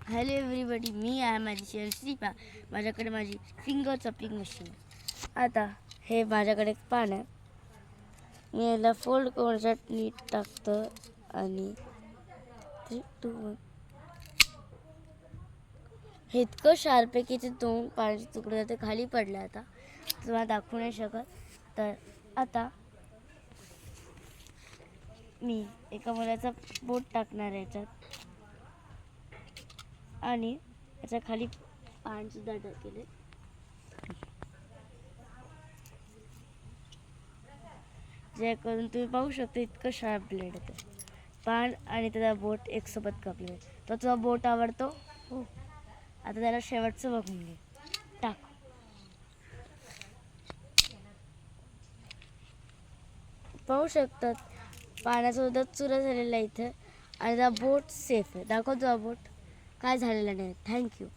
Hello everybody, मी आहे माझी श्रीपा. माझ्याकडे माझी फिंगर चॉपिंग मशीन. आता हे माझ्याकडे एक पान आहे. मी याला फोल्ड करून नीट टाकतं आणि 3, 2, 1. हे इतकं शार्प आहे की ते 2 पाण्याचे तुकडे ते खाली पडले. आता तुम्हाला दाखवू नाही शकत. तर आता मी एका मुलाचा बोट टाकणार आहे याच्यात आणि याच्या खाली पानसुद्धा टाकेले. जे करून तुम्ही पाहू शकता इतकं शार्प ब्लेड आहे. पान आणि त्याचा बोट एकसोबत कापले. तो तुझा बोट आवडतो हो. आता त्याला शेवटचं बघून घे. टाक. पाहू शकतात पाण्याचा सुद्धा चुरा झालेला आहे इथे आणि त्याचा बोट सेफ आहे. दाखव तुझा बोट काय झालेला नाही. थँक्यू.